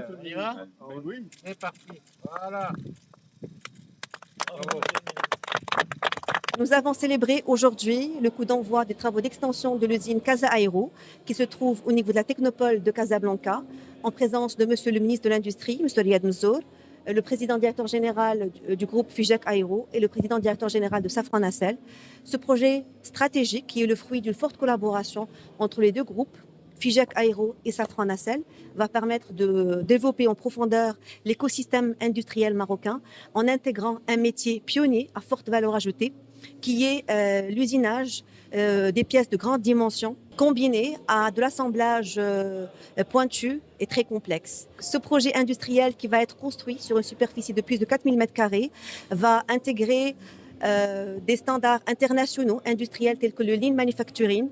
On y va? Oui. C'est parti. Voilà. Bravo. Nous avons célébré aujourd'hui le coup d'envoi des travaux d'extension de l'usine Casa Aero, qui se trouve au niveau de la technopole de Casablanca, en présence de Monsieur le ministre de l'Industrie, Monsieur Riyad Mansour, le président directeur général du groupe Figeac Aero et le président directeur général de Safran Nacelle. Ce projet stratégique, qui est le fruit d'une forte collaboration entre les deux groupes, Figeac Aero et Safran Nacelle, va permettre de développer en profondeur l'écosystème industriel marocain en intégrant un métier pionnier à forte valeur ajoutée, qui est l'usinage des pièces de grande dimension combinées à de l'assemblage pointu et très complexe. Ce projet industriel qui va être construit sur une superficie de plus de 4000 m² va intégrer des standards internationaux industriels tels que le Lean Manufacturing,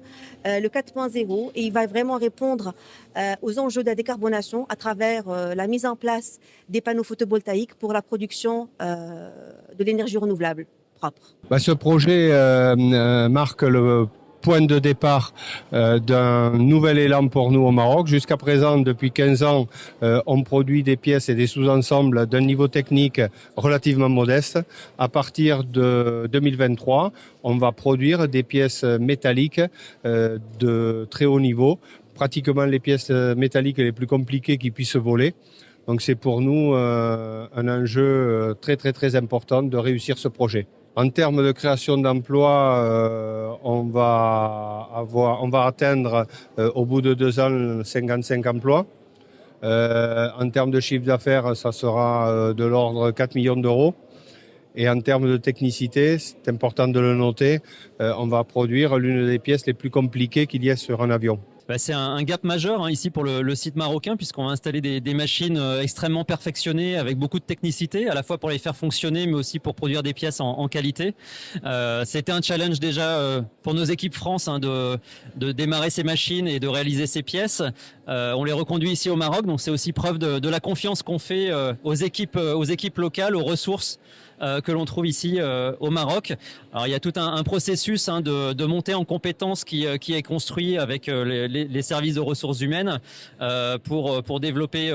le 4.0, et il va vraiment répondre aux enjeux de la décarbonation à travers la mise en place des panneaux photovoltaïques pour la production de l'énergie renouvelable propre. Ce projet marque le point de départ d'un nouvel élan pour nous au Maroc. Jusqu'à présent, depuis 15 ans, on produit des pièces et des sous-ensembles d'un niveau technique relativement modeste. À partir de 2023, on va produire des pièces métalliques de très haut niveau, pratiquement les pièces métalliques les plus compliquées qui puissent voler. Donc c'est pour nous un enjeu très très très important de réussir ce projet. En termes de création d'emplois, on va atteindre au bout de 2 ans 55 emplois. En termes de chiffre d'affaires, ça sera de l'ordre de 4 millions d'euros. Et en termes de technicité, c'est important de le noter, on va produire l'une des pièces les plus compliquées qu'il y ait sur un avion. C'est un gap majeur ici pour le site marocain, puisqu'on va installer des machines extrêmement perfectionnées avec beaucoup de technicité, à la fois pour les faire fonctionner mais aussi pour produire des pièces en qualité. C'était un challenge déjà pour nos équipes France de démarrer ces machines et de réaliser ces pièces. On les reconduit ici au Maroc, donc c'est aussi preuve de la confiance qu'on fait aux équipes locales, aux ressources que l'on trouve ici au Maroc. Alors il y a tout un processus de montée en compétences qui est construit avec les services de ressources humaines pour développer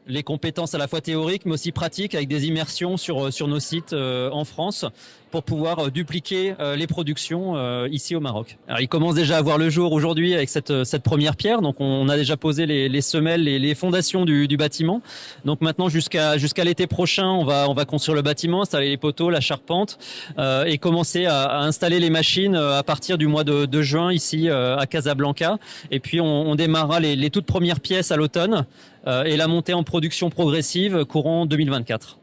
les compétences à la fois théoriques mais aussi pratiques avec des immersions sur nos sites en France pour pouvoir dupliquer les productions ici au Maroc. Alors il commence déjà à voir le jour aujourd'hui avec cette première pierre, donc on a déjà posé les semelles, les fondations du bâtiment. Donc maintenant jusqu'à l'été prochain, on va construire le bâtiment, installer les poteaux, la charpente et commencer à installer les machines à partir du mois de juin ici à Casablanca. Et puis on démarrera les toutes premières pièces à l'automne et la montée en production progressive courant 2024.